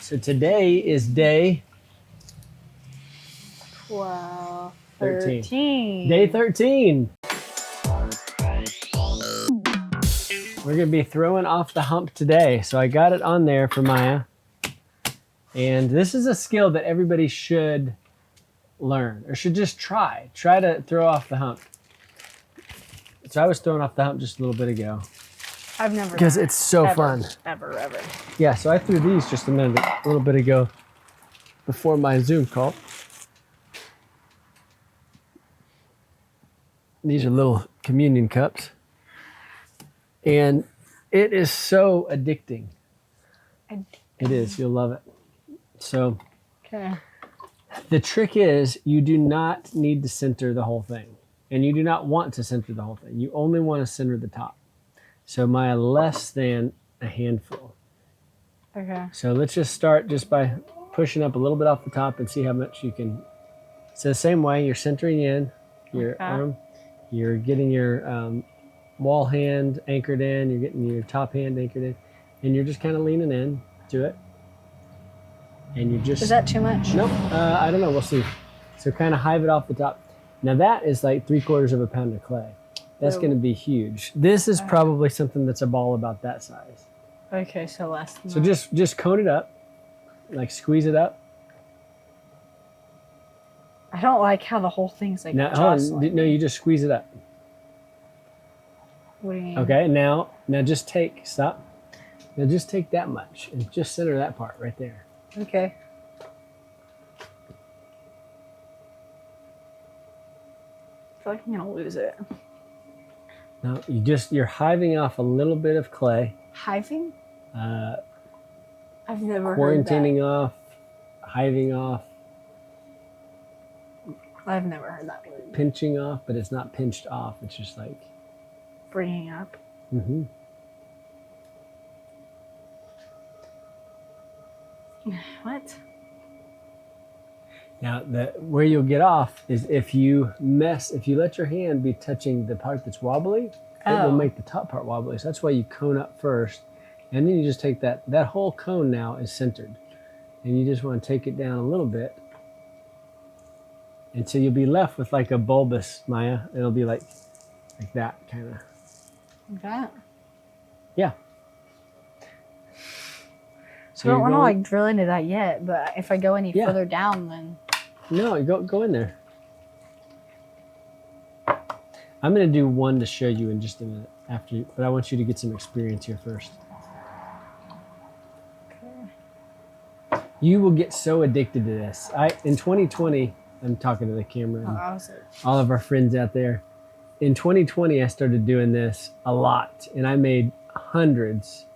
So today is day 12, 13. 13. Day 13. We're going to be throwing off the hump today. So I got it on there for Maya. And this is a skill that everybody should learn or should just try. Try to throw off the hump. So I was throwing off the hump just a little bit ago. I've never Because it's so fun. Ever. Yeah, so I threw these just a little bit ago before my Zoom call. These are little communion cups. And it is so addicting. It is. You'll love it. So okay. The trick is you do not need to center the whole thing. And you do not want to center the whole thing. You only want to center the top. So Maya, less than a handful. Okay. So let's just start just by pushing up a little bit off the top and see how much you can. So the same way, you're centering in your arm. You're getting your wall hand anchored in. You're getting your top hand anchored in. And you're just kind of leaning in to it. And you just... Is that too much? Nope. I don't know. We'll see. So kind of hive it off the top. Now that is like 3/4 of a pound of clay. That's going to be huge. This is probably something that's a ball about that size. Okay, so less than So that. just cone it up. Like squeeze it up. I don't like how the whole thing's like Now, hold on. No, you just squeeze it up. What do you mean? Okay, now just stop. Now just take that much and just center that part right there. Okay. I feel like I'm gonna lose it. Now you're hiving off a little bit of clay. Hiving? I've never heard that. Quarantining off, hiving off. I've never heard that word. Pinching off, but it's not pinched off. It's just like Bringing up. Mm-hmm. What? Now, where you'll get off is if you let your hand be touching the part that's wobbly, it will make the top part wobbly. So that's why you cone up first, and then you just take that whole cone now is centered, and you just want to take it down a little bit, and so you'll be left with like a bulbous Maya. It'll be like that kind of. Like that? Yeah. So I don't want to like drill into that yet, but if I go any further down, then... No, go in there. I'm going to do one to show you in just a minute but I want you to get some experience here first. Okay. You will get so addicted to this. In 2020, I'm talking to the camera and all of our friends out there. In 2020, I started doing this a lot, and I made hundreds,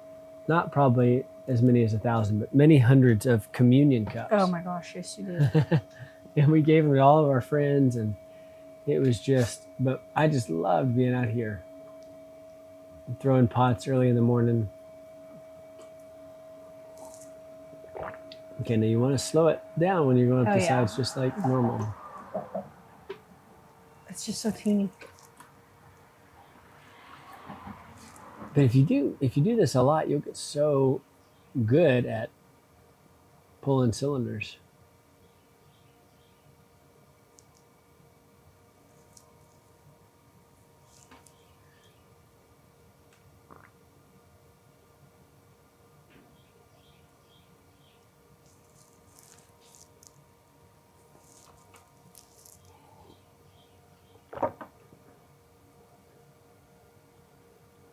not probably as many as 1,000, but many hundreds of communion cups. Oh my gosh, yes you did. And we gave them to all of our friends, and it was but I just loved being out here. Throwing pots early in the morning. Okay, now you want to slow it down when you're going up the sides, just like normal. It's just so teeny. But if you do this a lot, you'll get so good at pulling cylinders.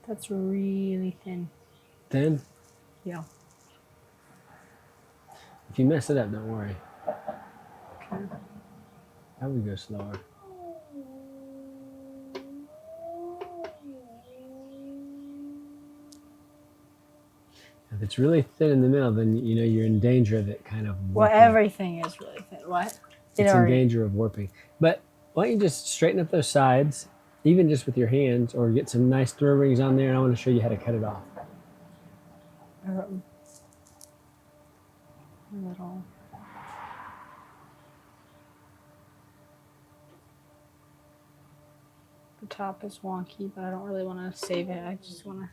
That's really thin. Thin? Yeah. If you mess it up, don't worry. Okay. I would go slower. If it's really thin in the middle, then you know you're in danger of it kind of warping. Well, everything is really thin. What? It's in danger of warping. But why don't you just straighten up those sides, even just with your hands, or get some nice throw rings on there, and I want to show you how to cut it off. A little. The top is wonky, but I don't really want to save it. I just want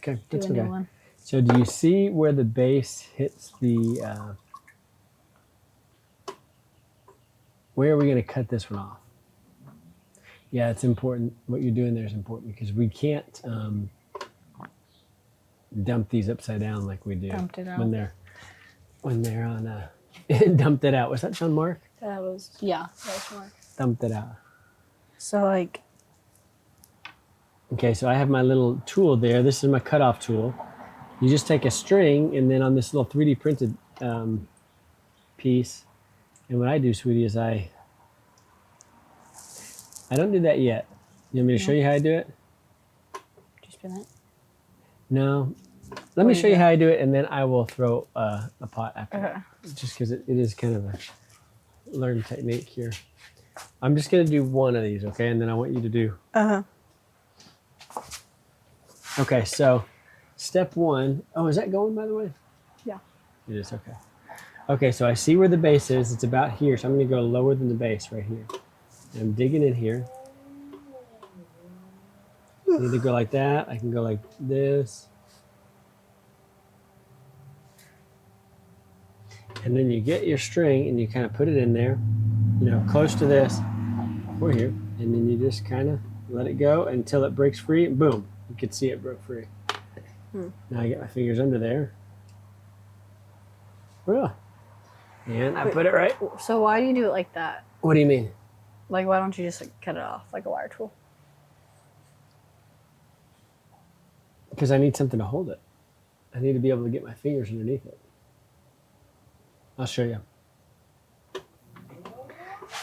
to do a new one. So do you see where the base hits the, where are we going to cut this one off? Yeah, it's important. What you're doing there is important because we can't dump these upside down like we do Dumped it out. when they're on dumped it out. Was that John Mark? That was, yeah, that was more. Dumped it out. So like, okay, so I have my little tool there. This is my cutoff tool. You just take a string and then on this little 3D printed piece, and what I do, sweetie, is I don't do that yet. You want me to show you how I do it? just spin it. No. Let me show you how I do it, and then I will throw a pot after. Okay. Just because it is kind of a learned technique here. I'm just going to do one of these, okay? And then I want you to do. Okay, so step one. Oh, is that going, by the way? Yeah. It is, okay. Okay, so I see where the base is. It's about here, so I'm going to go lower than the base right here. And I'm digging in here. I need to go like that. I can go like this. And then you get your string and you kind of put it in there, you know, close to this or here. And then you just kind of let it go until it breaks free. And boom, you can see it broke free. Now I get my fingers under there. Oh. And I put it right. So why do you do it like that? What do you mean? Like, why don't you just like cut it off like a wire tool? Because I need something to hold it. I need to be able to get my fingers underneath it. I'll show you.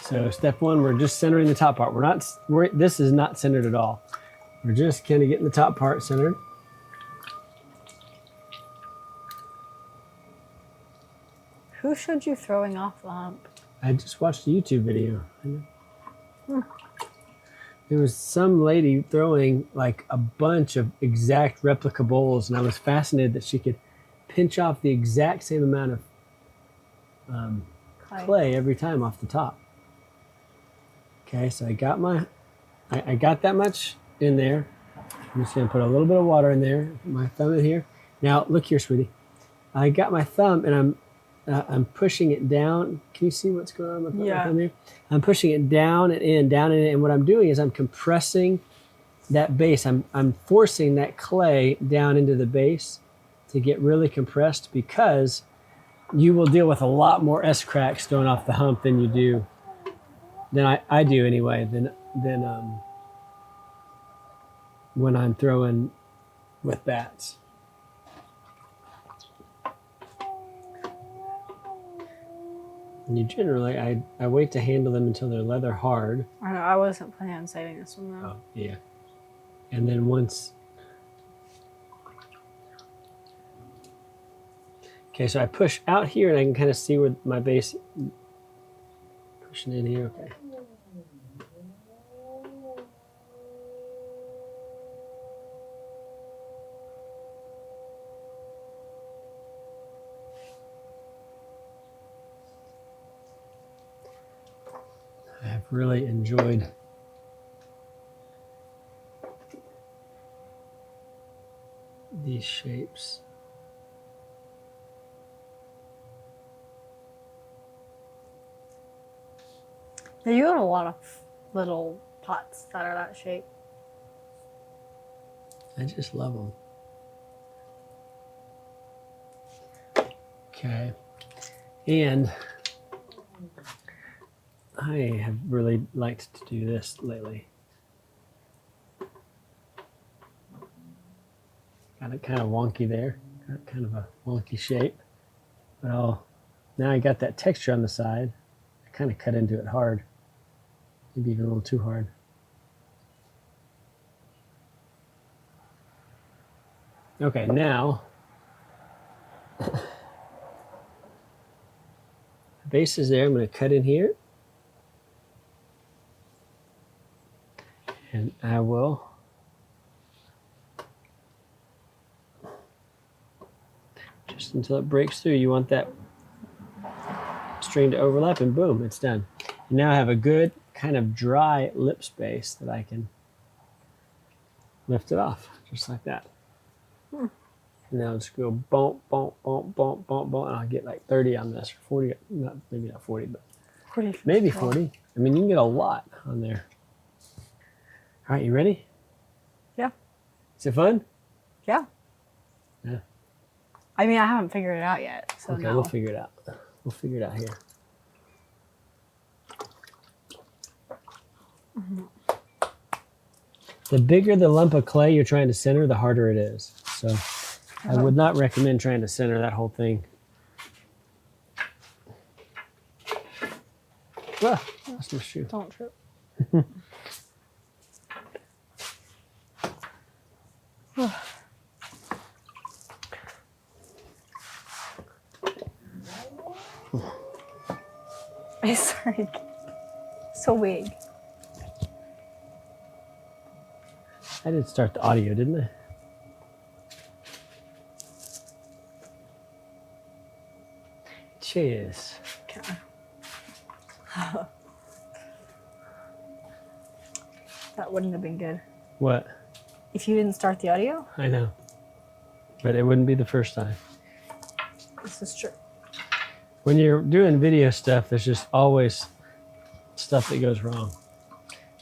So step one, we're just centering the top part. This is not centered at all. We're just kind of getting the top part centered. Who showed you throwing off the hump? I just watched a YouTube video. There was some lady throwing like a bunch of exact replica bowls, and I was fascinated that she could pinch off the exact same amount of clay every time off the top. Okay, so I got that much in there. I'm just gonna put a little bit of water in there. Put my thumb in here. Now look here, sweetie. I got my thumb and I'm pushing it down. Can you see what's going on with my thumb here? I'm pushing it down and in, and what I'm doing is I'm compressing that base. I'm forcing that clay down into the base to get really compressed, because you will deal with a lot more S-cracks throwing off the hump than you do, than I do anyway, than when I'm throwing with bats. And you generally, I wait to handle them until they're leather hard. I know, I wasn't planning on saving this one though. Oh, yeah. And then once... Okay, so I push out here and I can kind of see where my base... Pushing in here, okay. I have really enjoyed these shapes. Yeah, you have a lot of little pots that are that shape. I just love them. Okay. And I have really liked to do this lately. Got it kind of wonky there. Got kind of a wonky shape. But now I got that texture on the side. I kind of cut into it hard. Maybe even a little too hard. Okay, now the base is there. I'm going to cut in here. And I will just until it breaks through. You want that string to overlap, and boom, it's done. You now have a good kind of dry lip space that I can lift it off just like that. now just go bump, bump, bump, bump, bump, bump, and I'll get like 30 on this, or 40, maybe not 40, but 40 maybe 40. I mean, you can get a lot on there. All right, you ready? Yeah. Is it fun? Yeah. Yeah. I mean, I haven't figured it out yet, so Okay, no. we'll figure it out. We'll figure it out here. The bigger the lump of clay you're trying to center, the harder it is. So I would not recommend trying to center that whole thing. Ah, that's my shoe. Don't trip. It's like so big. I did start the audio, didn't I? Cheers. Okay. That wouldn't have been good. What? If you didn't start the audio? I know. But it wouldn't be the first time. This is true. When you're doing video stuff, there's just always stuff that goes wrong.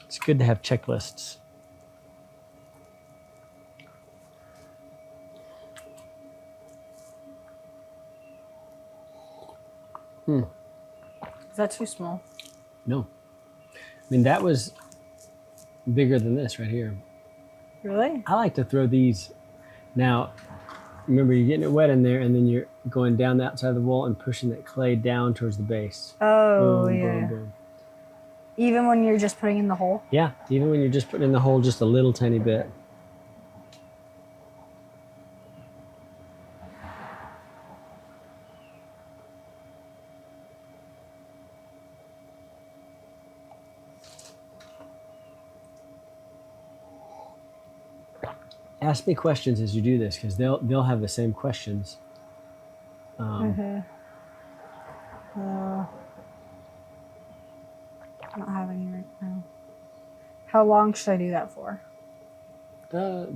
It's good to have checklists. Is that too small? No. I mean, that was bigger than this right here. Really? I like to throw these. Now, remember, you're getting it wet in there, and then you're going down the outside of the wall and pushing that clay down towards the base. Oh, Boom, yeah. boom, boom. Even when you're just putting in the hole? Yeah, even when you're just putting in the hole just a little tiny bit. Ask me questions as you do this, because they'll have the same questions. I don't have any right now. How long should I do that for?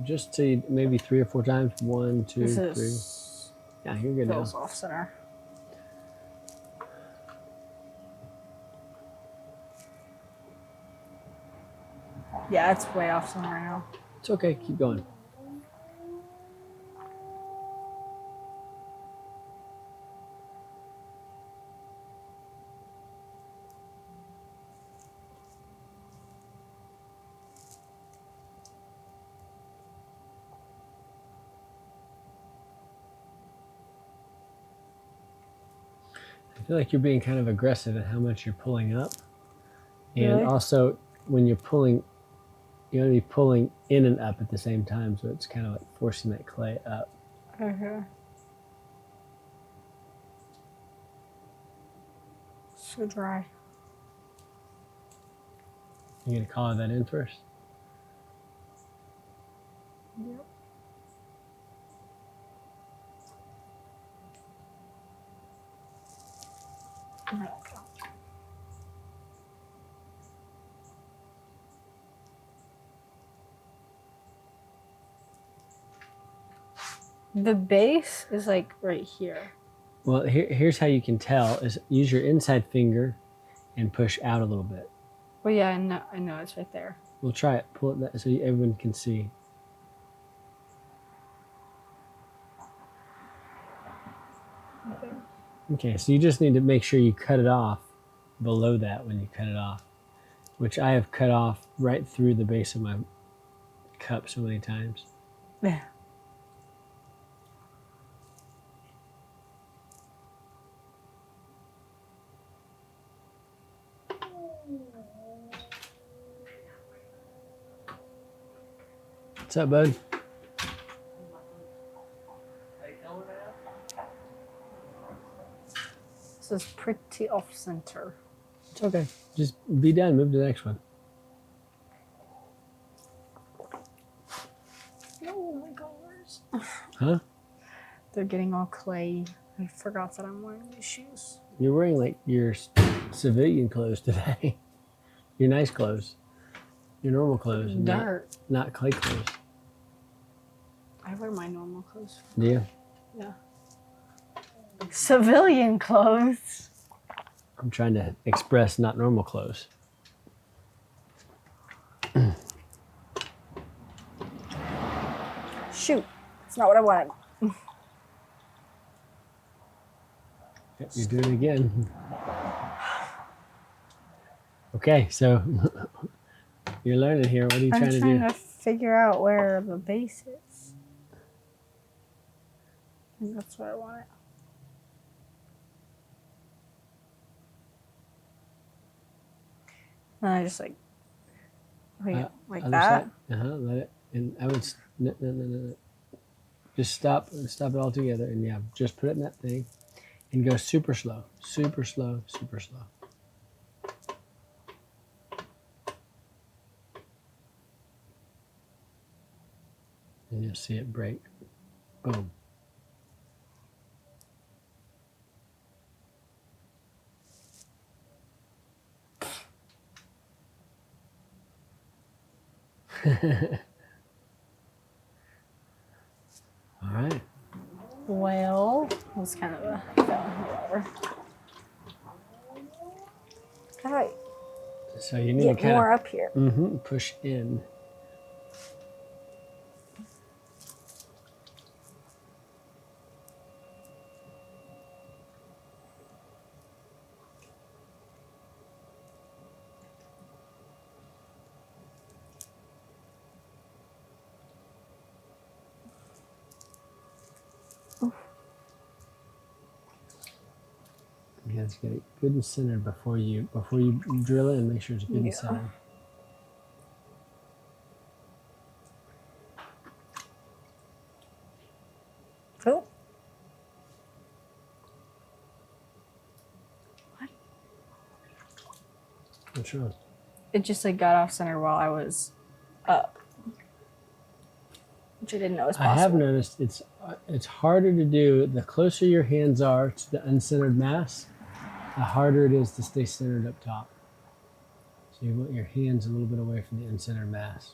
Just to maybe 3 or 4 times. 1, 2, This 3. is Yeah, you're good now. feels off center. Yeah, it's way off center right now. It's okay. Keep going. I feel like you're being kind of aggressive at how much you're pulling up. And Really? also, when you're pulling, you're going to be pulling in and up at the same time. So it's kind of like forcing that clay up. Okay. So dry. You're going to collar that in first? Yep. The base is like right here. Well, here's how you can tell is use your inside finger and push out a little bit. Well, yeah, I know it's right there. We'll try it. Pull it that so everyone can see. Okay, so you just need to make sure you cut it off below that when you cut it off, which I have cut off right through the base of my cup so many times. Yeah. What's up, bud? This is pretty off center. It's okay. Just be done. Move to the next one. Oh my colors. Huh? They're getting all clay. I forgot that I'm wearing these shoes. You're wearing like your civilian clothes today. Your nice clothes. Your normal clothes. Dirt. Not clay clothes. I wear my normal clothes. Do you? Yeah. Civilian clothes. I'm trying to express not normal clothes. Shoot. That's not what I wanted. Yep, you're doing it again. Okay, so you're learning here. What are you trying to do? I'm trying to figure out where the base is. I think that's where I want it. And I just like Other that. Side. Let it. And I would no. Just stop it all together, and yeah, just put it in that thing, and go super slow, super slow, super slow. And you'll see it break. Boom. All right. Well, it was kind of a whatever. How do I So you need get to kind more of up here? Push in. Yeah, just get it good and centered before you drill it, and make sure it's good and centered. Oh. What? What's wrong? It just like got off center while I was up, which I didn't know was possible. I have noticed it's harder to do. The closer your hands are to the uncentered mass, the harder it is to stay centered up top. So you want your hands a little bit away from the uncentered mass.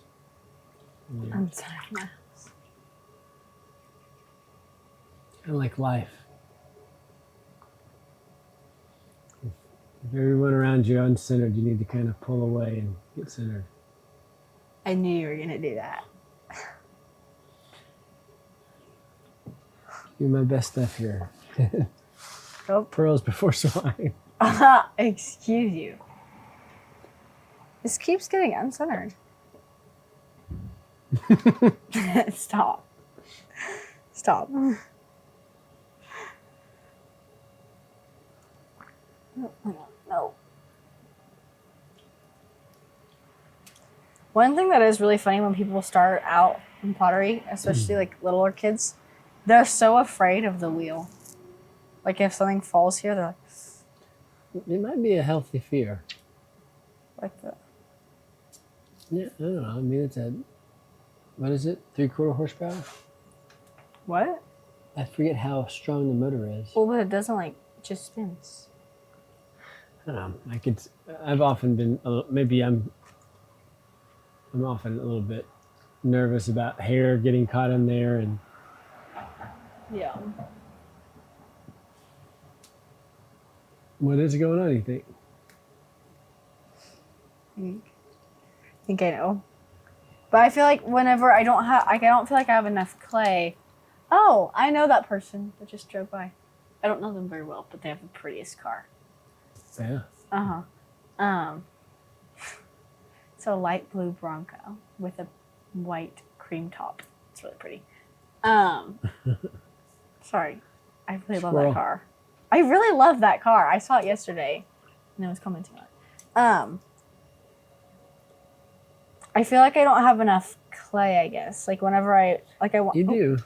Uncentered mass. Kind of like life. If everyone around you is uncentered, you need to kind of pull away and get centered. I knew you were gonna do that. You're my best stuff here. Oh. Pearls before swine. Excuse you. This keeps getting uncentered. Stop. Stop. No. One thing that is really funny when people start out in pottery, especially like littler kids, they're so afraid of the wheel. Like if something falls here, they're like... It might be a healthy fear. Like that. Yeah, I don't know. I mean, it's what is it? 3/4 horsepower? What? I forget how strong the motor is. Well, but it doesn't like, it just spins. I don't know. I've often been, maybe I'm often a little bit nervous about hair getting caught in there and. Yeah. What is going on, you think? I think I know. But I feel like whenever I don't feel like I have enough clay. Oh, I know that person that just drove by. I don't know them very well, but they have the prettiest car. Yeah. It's a light blue Bronco with a white cream top. It's really pretty. Sorry. I really love that car. I really love that car. I saw it yesterday and I was commenting on it. I feel like I don't have enough clay, I guess. Like whenever I want. You do.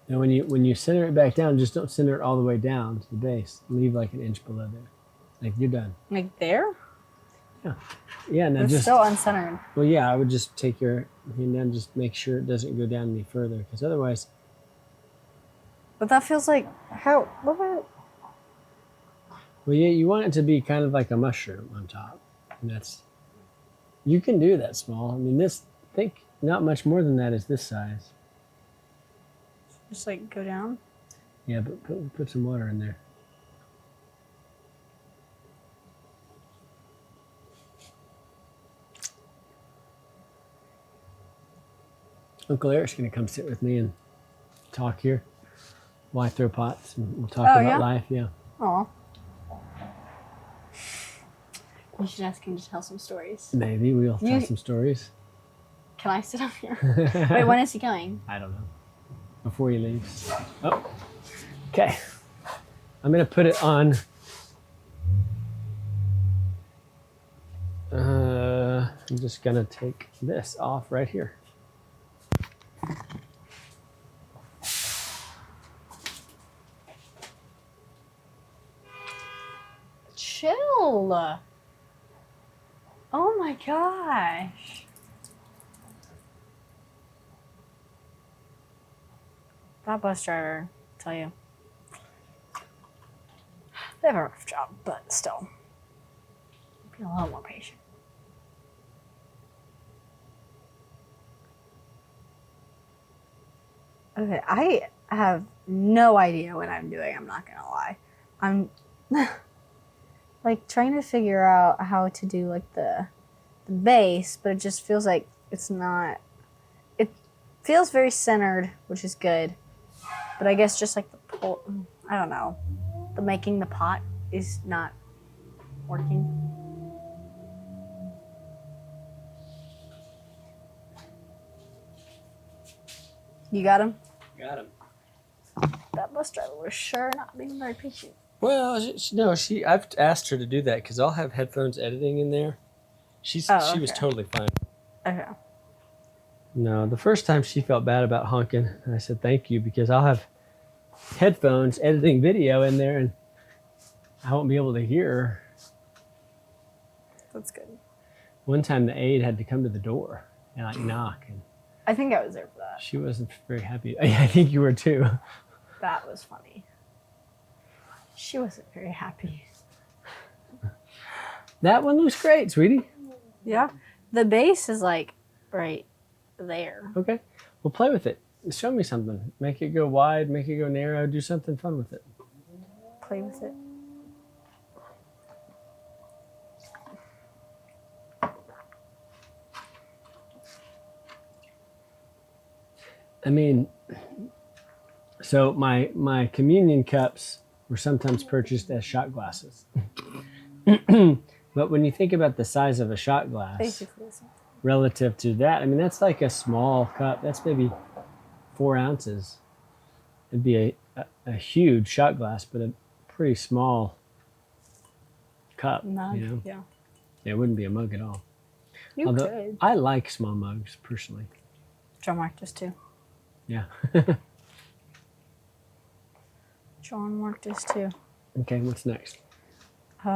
And when you center it back down, just don't center it all the way down to the base. Leave like an inch below there. Like you're done. Like there? Yeah. Yeah. Now it's still uncentered. Well, yeah. I would just take your hand down, just make sure it doesn't go down any further, because otherwise. But that feels like how? What about? Well, yeah. You want it to be kind of like a mushroom on top, and that's. You can do that small. I mean, think not much more than that is this size. Just like go down. Yeah, but put some water in there. Uncle Eric's going to come sit with me and talk here while I throw pots. And we'll talk about life. Yeah. Aw. You should ask him to tell some stories. Maybe we'll tell some stories. Can I sit up here? Wait, when is he going? I don't know. Before he leaves. Oh. Okay. I'm going to put it on. I'm just going to take this off right here. Chill. Oh my gosh. That bus driver, I tell you. They have a rough job, but still. Be a little more patient. Okay, I have no idea what I'm doing, I'm not gonna lie. I'm like trying to figure out how to do like the base, but it just feels like it's not. It feels very centered, which is good. But I guess just like the pull, I don't know. The making the pot is not working. You got him? Got him. That bus driver was sure not being very patient. Well, I've asked her to do that because I'll have headphones editing in there. She was totally fine. Okay. No, the first time she felt bad about honking. I said, thank you, because I'll have headphones editing video in there and I won't be able to hear her. That's good. One time the aide had to come to the door and like knock, and I think I was there for that. she wasn't very happy. I think you were too. That was funny. She wasn't very happy. That one looks great, sweetie. Yeah. The base is like right there. Okay. Well, play with it. Show me something. Make it go wide, make it go narrow, do something fun with it. Play with it. I mean, so my communion cups were sometimes purchased as shot glasses. But when you think about the size of a shot glass, Basically. relative to that, I mean, that's like a small cup. That's maybe 4 ounces. It'd be a huge shot glass, but a pretty small cup. Mug, you know? yeah. It wouldn't be a mug at all. You Although could. I like small mugs personally. John marked us too. Yeah. John marked us too. Okay, what's next? I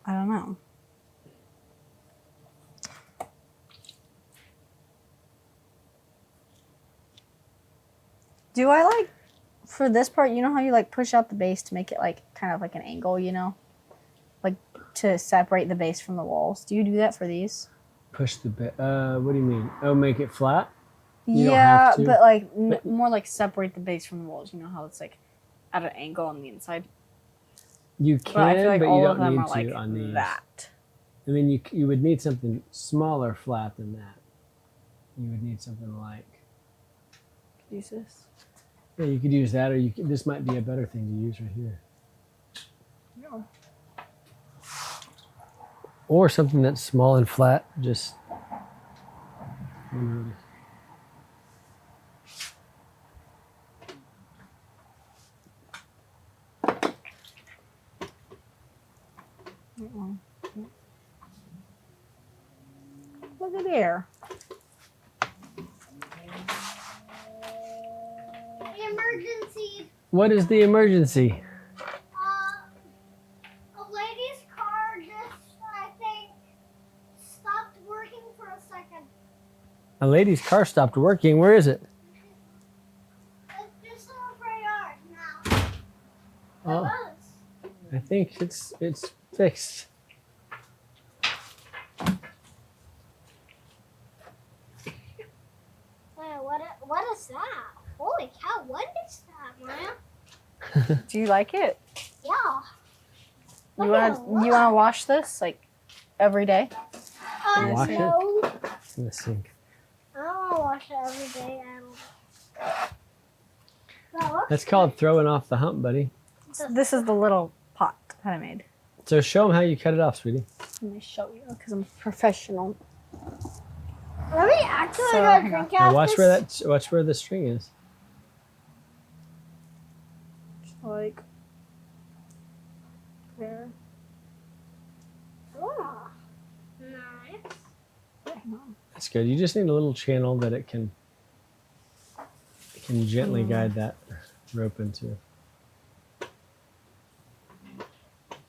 don't know. Do I like, for this part, you know how you like push out the base to make it like kind of like an angle, you know? Like to separate the base from the walls. Do you do that for these? Push the bit. What do you mean? Oh, make it flat? You don't Yeah, have to. but like more like separate the base from the walls. You know how it's like at an angle on the inside? You But I can, feel like but you all of don't them need are like to on these. that. I mean, you would need something smaller flat than that. You would need something like, Use this. yeah, you could use that, or this might be a better thing to use right here. No. Or something that's small and flat, just. Look at there. Emergency. What is the emergency? A lady's car just, I think, stopped working for a second. A lady's car stopped working. Where is it? It's just in the front yard now. Oh, It was. I think it's fixed. Do you like it? Yeah. You wanna wash this like every day? Wash it? No. It's in the sink. I don't want to wash it every day. That's called throwing off the hump, buddy. This is the little pot that I made. So show them how you cut it off, sweetie. Let me show you because I'm a professional. Let me actually So, go hang drink on. out Now watch this. where the string is. Like there. Oh, nice. Hang on. That's good. You just need a little channel that it can gently guide that rope into.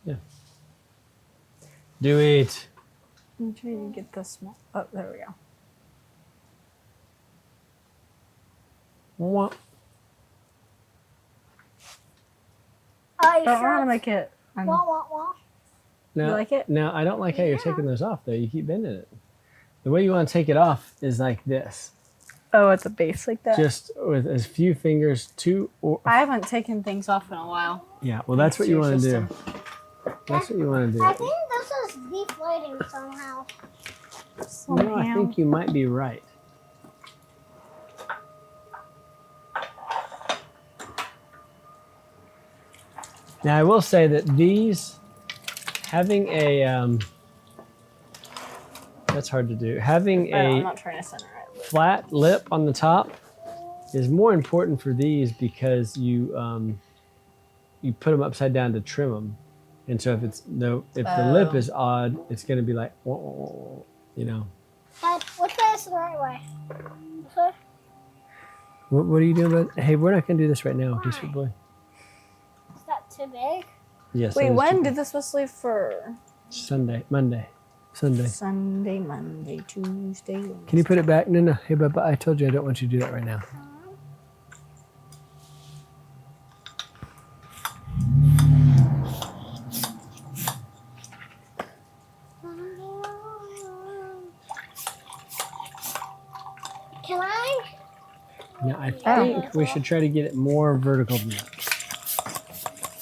Yeah. Do it. I'm trying to get this small. Oh, there we go. Wah. I Don't want to make it. Wah. Now, You like it? Now, I don't like how you're taking those off, though. You keep bending it. The way you want to take it off is like this. Oh, at the base like that. Just with as few fingers, two or... I haven't taken things off in a while. Yeah, well, that's what you want to do. System. That's what you want to do. I think this is deflating somehow. No, I think you might be right. Now, I will say that these, having a, that's hard to do. Having I'm a not trying to center it. flat lip on the top is more important for these because you put them upside down to trim them. And so if the lip is odd, it's going to be like, you know. Dad, what's this the right way? This way? What are you doing about? Hey, we're not going to do this right now, okay, sweet boy? Is that too big? Yes. Wait, that is when too- did this supposed to leave for? Sunday, Monday, Sunday. Sunday, Monday, Tuesday, Wednesday. Can you put it back? No. Hey, but I told you I don't want you to do that right now. Can I? Yeah, I think we should try to get it more vertical than that.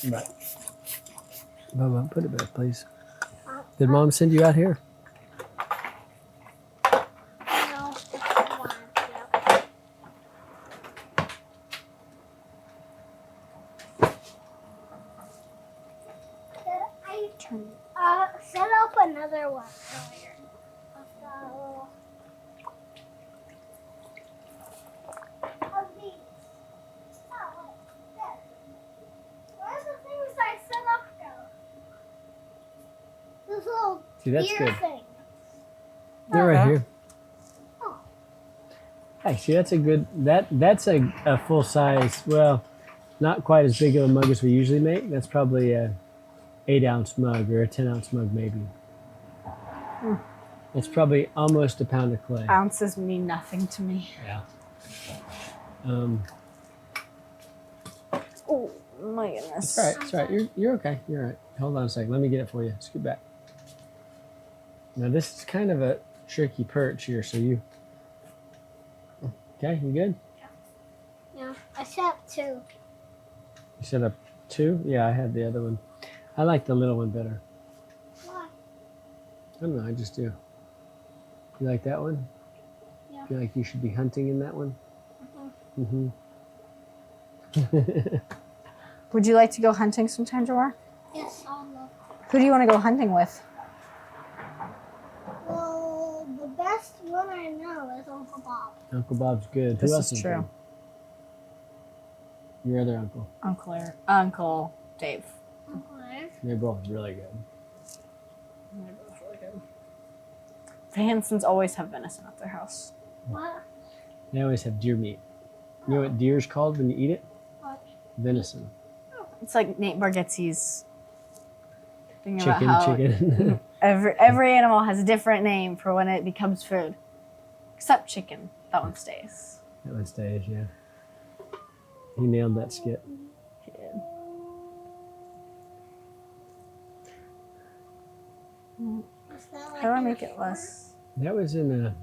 But, Bubba, put it back, please. Did Mom send you out here? No. Yep. Set up another one earlier. Of these. Oh, wait. There. Where are the things I set up go? This little See, that's ear good. thing. They're right here. Oh. Hey, see, that's a good. That's a full size. Well, not quite as big of a mug as we usually make. That's probably a 8-ounce mug or a 10-ounce mug, maybe. It's probably almost a pound of clay. Ounces mean nothing to me. Yeah. Oh my goodness. It's all right. It's all right. You're okay. You're all right. Hold on a second. Let me get it for you. Scoot back. Now this is kind of a tricky perch here. So you. Okay. You good? Yeah, I set up two. You set up 2? Yeah, I had the other one. I like the little one better. Why? I don't know. I just do. You like that one? Yeah. Feel like you should be hunting in that one? Mm-hmm. Would you like to go hunting sometime, Jawar? Yes, I'll look. Who do you want to go hunting with? Well, the best one I know is Uncle Bob. Uncle Bob's good. This Who else is is true. good? Your other uncle. Uncle Dave. Uncle Eric. They're both really good. They're both really good. The Hansons always have venison at their house. What? They always have deer meat. You know what deer's called when you eat it? What? Venison. It's like Nate Bargatze's thing about how Chicken. every animal has a different name for when it becomes food. Except chicken. That one stays. That one stays, yeah. He nailed that skit. He did. Is that like How do I in a make it short? less? That was in a,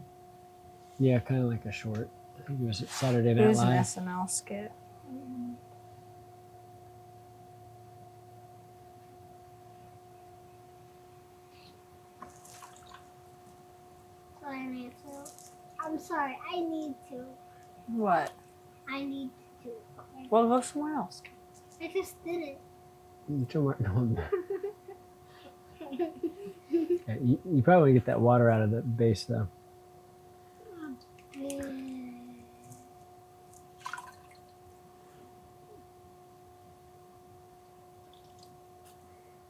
yeah, kind of like a short. I think it was Saturday It Night was an Live. SNL skit. I'm sorry. I need to. What? I need to. Well, go somewhere else. I just did it. Yeah, you probably want to get that water out of the base though.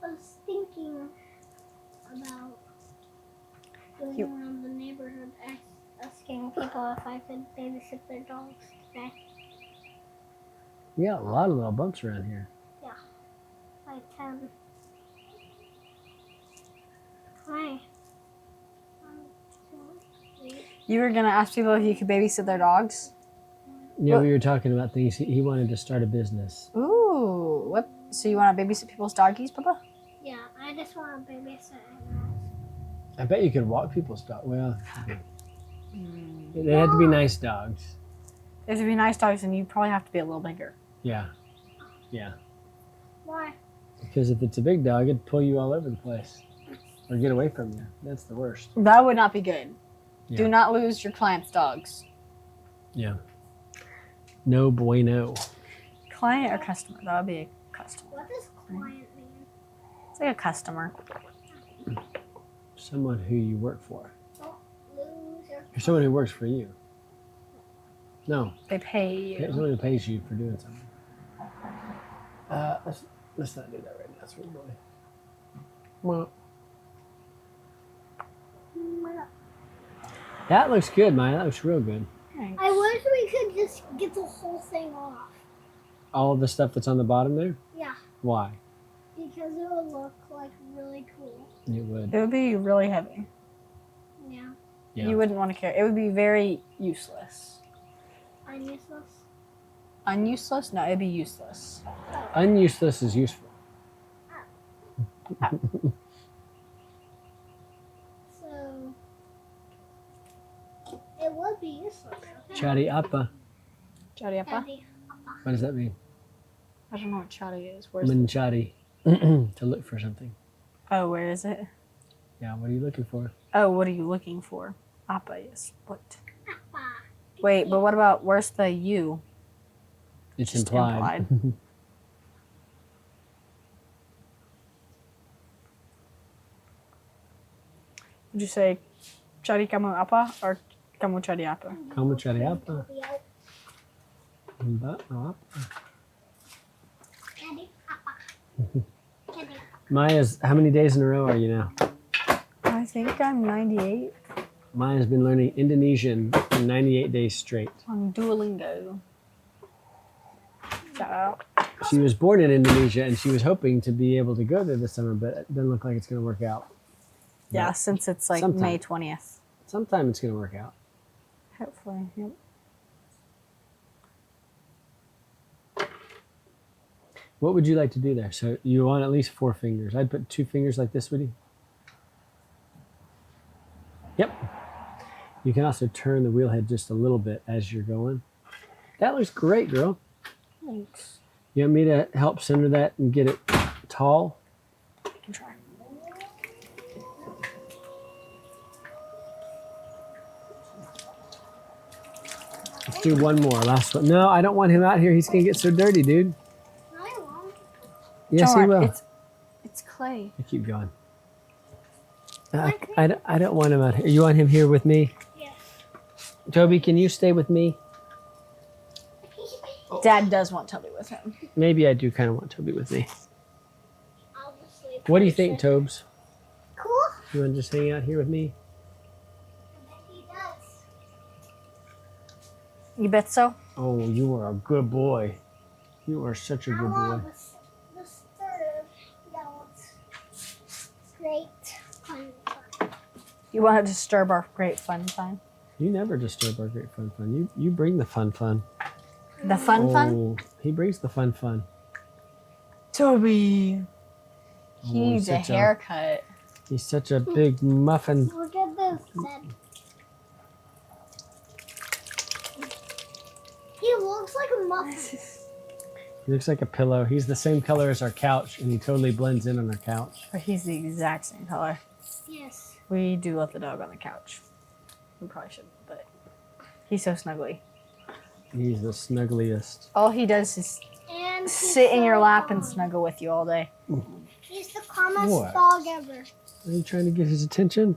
I was thinking about going around the neighborhood asking people if I could babysit their dogs today. We got a lot of little bumps around here. Like 10. Hi. 1, 2, 3. You were gonna ask people if you could babysit their dogs. Yeah, What? we were talking about things. He wanted to start a business. Ooh, what? So you want to babysit people's doggies, Papa? Yeah, I just want to babysit animals. I bet you could walk people's dog. Well, they have to be nice dogs. If to be nice dogs, then you probably have to be a little bigger. Yeah, yeah. Why? Because if it's a big dog, it'd pull you all over the place or get away from you. That's the worst. That would not be good. Yeah. Do not lose your client's dogs. Yeah. No bueno. Client or customer? That would be a customer. What does client mean? It's like a customer. Someone who you work for. Don't lose your... Or someone who works for you. No. They pay you. Someone who pays you for doing something. Let's not do that right now, sweet boy. Well, that looks good, Maya. That looks real good. Thanks. I wish we could just get the whole thing off. All of the stuff that's on the bottom there? Yeah, Why? because it would look like really cool. It would. It would be really heavy. Yeah. Yeah. You wouldn't want to carry. It would be very useless. I'm useless. Unuseless? No, it'd be useless. Unuseless is useful. So, it would be useless. Okay? Chadi appa. Chadi apa? Daddy. What does that mean? I don't know what chadi is. Where's Manchadi. To look for something. Oh, where is it? Yeah, what are you looking for? Oh, what are you looking for? Appa is what? Appa. Wait, but what about where's the U? It's Just implied. Would you say chadi kamu apa or kamu chadi apa? Kamu chadi appa. Daddy. Appa. Daddy. Maya's, how many days in a row are you now? I think I'm 98 Maya's been learning Indonesian for 98 days straight. on Duolingo. Shout out. She was born in Indonesia and she was hoping to be able to go there this summer, but it doesn't look like it's going to work out. Yeah, But since it's like sometime. May 20th. sometime it's going to work out. Hopefully. Yep. What would you like to do there? So you want at least 4 fingers. I'd put 2 fingers like this, would you? Yep. You can also turn the wheel head just a little bit as you're going. That looks great, girl. Thanks. You want me to help center that and get it tall? I can try. Let's do one more. Last one. No, I don't want him out here. He's going to get so dirty, dude. No, I won't. Yes, Don't he worry, will. It's clay. I keep going. I don't want him out here. You want him here with me? Yes. Toby, can you stay with me? Dad does want Toby with him. Maybe I do kind of want Toby with me. I'll just sleep. What do you think, Tobes? Cool. You want to just hang out here with me? I bet he does. You bet so? Oh, you are a good boy. You are such a I good boy. want the third. That was great. Fun. You want to disturb our great fun time? You never disturb our great fun. You bring the fun. The fun fun? Oh, he brings the fun. Toby. Oh, He needs a such a- haircut. He's such a big muffin. Look at this then. He looks like a muffin. He looks like a pillow. He's the same color as our couch, and he totally blends in on our couch. But he's the exact same color. Yes. We do let the dog on the couch. We probably shouldn't, but He's so snuggly. He's the snuggliest. All he does is And he's sit in your so lap and calm. snuggle with you all day. He's the calmest What? dog ever. Are you trying to get his attention?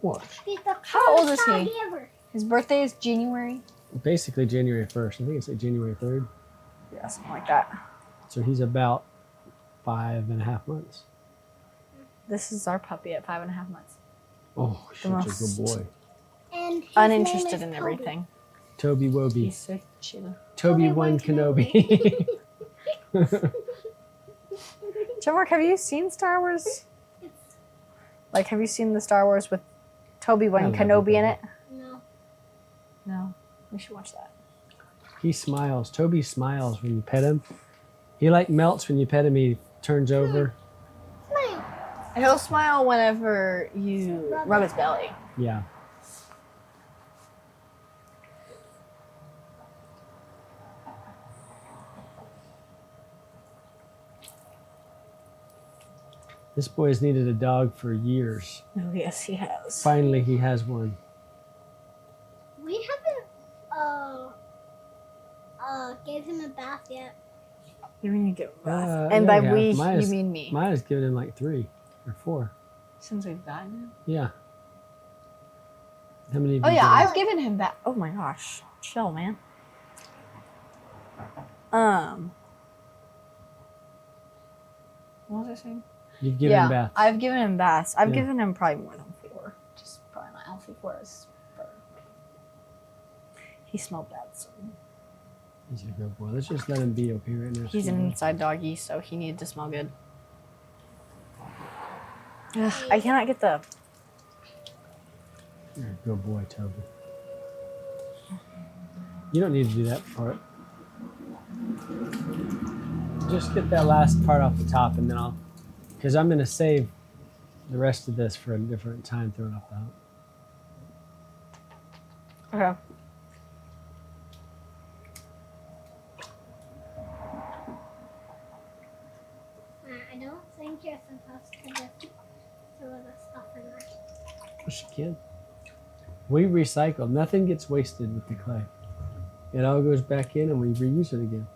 What? He's the How old calmest is he? dog ever. His birthday is January. Basically January 1st. I think it's like January 3rd. Yeah, something like that. So he's about 5.5 months. This is our puppy at 5.5 months. Oh, such a most- good boy. And his Uninterested name in is everything. Toby Woby. He's so chill. Toby One Kenobi. Mark, have you seen Star Wars? Like, have you seen the Star Wars with Toby I One love Kenobi in it. it? No. No. We should watch that. He smiles. Toby smiles when you pet him. He like melts when you pet him. He turns over. Smile. He'll smile whenever you rub his belly. Yeah. This boy has needed a dog for years. Oh, yes, he has. Finally, he has one. We haven't gave him a bath yet. You mean you get a bath. Yeah, And by we have. we, Maya's- you mean me. Maya's given him like 3 or 4. Since we've gotten him. Yeah. How many of Oh, you yeah, given? I've given him back. Oh, my gosh. Chill, man. What was I saying? You've given him baths. I've given him baths. I've Yeah. given him probably more than 4. Just probably not healthy for his fur. He smelled bad, so He's a good boy. Let's just let him be okay right now. he's an inside doggy, so he needed to smell good. Ugh, I cannot get the. You're a good boy, Toby. You don't need to do that part. Just get that last part off the top, and then I'll, because I'm going to save the rest of this for a different time throwing off the hump. Okay. I don't think you're supposed to just throw the stuff in there. Well, she can. We recycle. Nothing gets wasted with the clay. It all goes back in, and we reuse it again.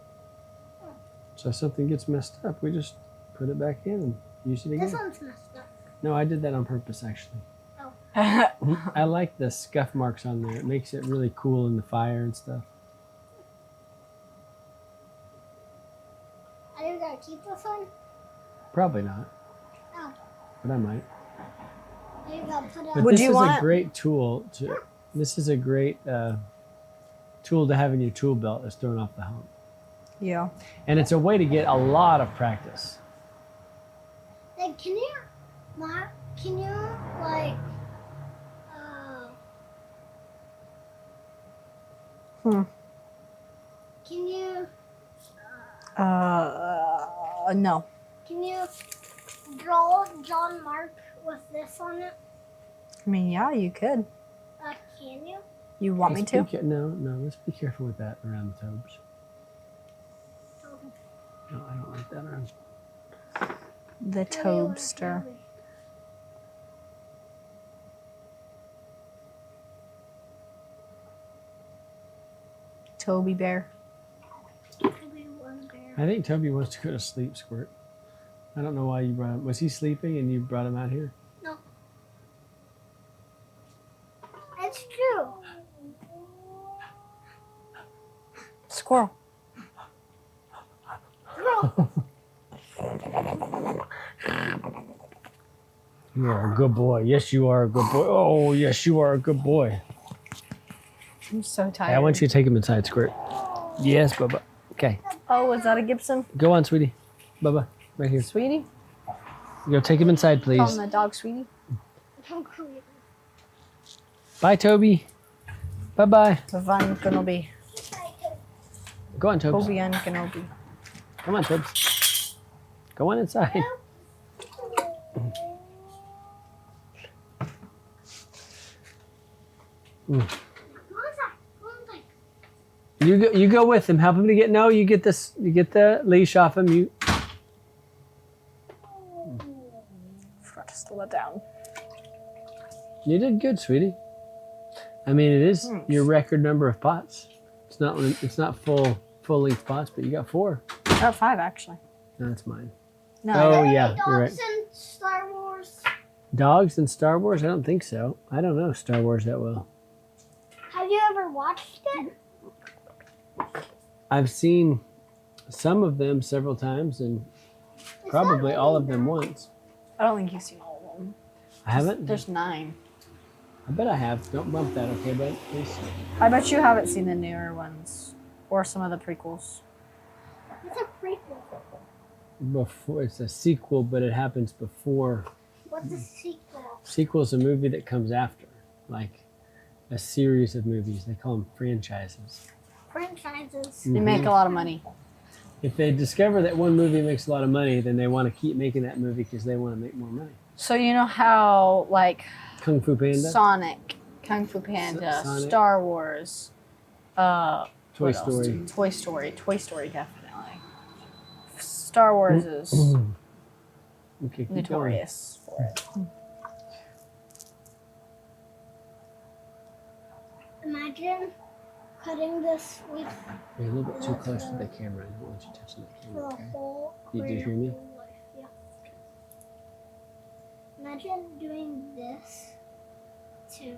So if something gets messed up, we just put it back in and use it again. This one's messed up. No, I did that on purpose, actually. Oh. I like the scuff marks on there. It makes it really cool in the fire and stuff. Are you gonna keep this one? Probably not, Oh. but I might. Are you gonna put it But on? Would this you is want- a great tool to. This is a great tool to have in your tool belt as throwing off the hump, Yeah. and it's a way to get a lot of practice. Like, can you, Mark? Can you like, can you, No. can you draw John Mark with this on it? I mean, yeah, you could. Can you? You want me Let's to? be no. Let's be careful with that around the tubes. No, I don't like that around. The Tobster. Toby Bear. I think Toby wants to go to sleep, Squirt. I don't know why you brought him. Was he sleeping and you brought him out here? No. It's true. Squirrel. You are a good boy. Yes, you are a good boy. Oh, yes, you are a good boy. I'm so tired. Hey, I want you to take him inside, Squirt. Yes, Bubba. Okay. Oh, was that a Gibson? Go on, sweetie. Bubba, right here. Sweetie? Go take him inside, Call him please. the dog Sweetie? Bye, Toby. Bye-bye. Van Kenobi. Go on, Tobes. Toby and Kenobi. Come on, Tobes. Go on inside. You go with him. Help him to get. No, you get this. You get the leash off him. You. Forgot to slow it down. You did good, sweetie. I mean, it is your record number of pots. It's not full length pots, but you got 4. I got 5 actually. No, that's mine. No. Oh Any yeah, you're right. dogs in Star Wars? Dogs in Star Wars? I don't think so. I don't know Star Wars that well. Have you ever watched it? I've seen some of them several times, and It's probably not all really of them bad. once. I don't think you've seen all of them. I haven't. There's 9. I bet I have. Don't bump that, okay, bud? Please. I bet you haven't seen the newer ones or some of the prequels. It's a prequel. Before it's a sequel, but it happens before. What's a sequel? Sequel is a movie that comes after, like a series of movies. They call them franchises. Franchises. They make a lot of money. If they discover that one movie makes a lot of money, then they want to keep making that movie because they want to make more money. So you know how like Kung Fu Panda, Sonic, Kung Fu Panda, Sonic. Star Wars, Toy what else? Story. Toy Story definitely. Star Wars is Okay, keep notorious for it. Imagine cutting this with going. You're a little bit too close to the camera. I don't want you touching that the camera. Okay? whole. You for do your hear me? whole life. Yeah. Imagine doing this to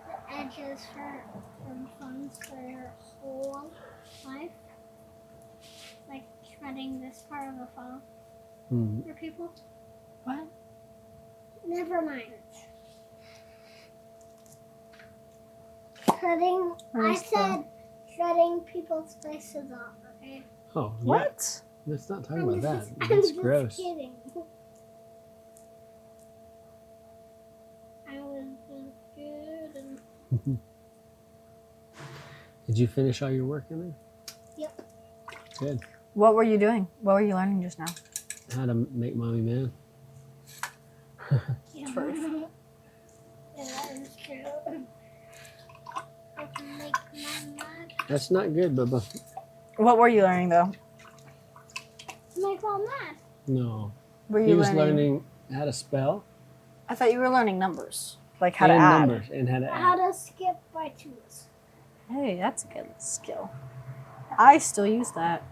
the edges from phones for your whole life. Like shredding this part of the phone Hmm. for people. What? Never mind. Shredding. I Where's the- said shredding people's faces off. Okay. Oh, yeah. What? Let's not talk about that. I'm That's just gross. kidding. I was just kidding. Did you finish all your work in there? Yep. Good. What were you doing? What were you learning just now? How to make mommy mad. Yeah. Truth. Yeah, that is true. I can make my mad. That's not good, Bubba. What were you learning though? Make mom mad. No. Were He you was learning how to spell I thought you were learning numbers, like how to and add. numbers and how to How add. to skip by twos. Hey, that's a good skill. I still use that.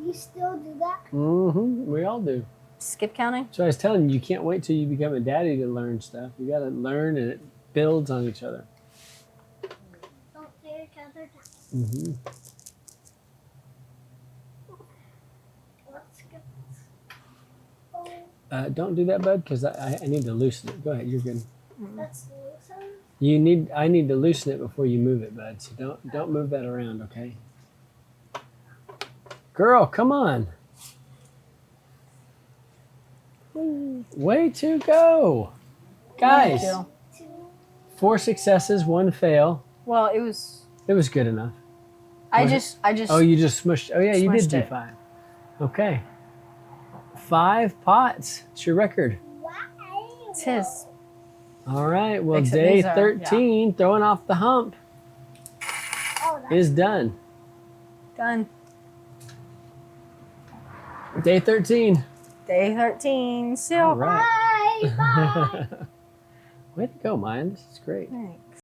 You still do that? Mm-hmm. We all do. Skip counting. So I was telling you, you can't wait till you become a daddy to learn stuff. You got to learn, and it builds on each other. Don't tear each other down. Mm-hmm. Let's skip this. Oh, Don't do that, bud, because I need to loosen it. Go ahead, you're good. let's loosen. I need to loosen it before you move it, bud. So don't move that around, okay? Girl, come on. Way to go. Guys, Thank you. 4 successes, 1 fail. Well, it was. It was good enough. I What? just. Oh, you just smushed. Oh, yeah, you did Smushed do it. 5. Okay. 5 pots. It's your record. Wow. It's his. All right. Well, Except day these are- 13, throwing off the hump, Oh, that's is done. Done. Day 13. Day 13. Still. All right. bye. Bye. Way to go, Maya. This is great. Thanks.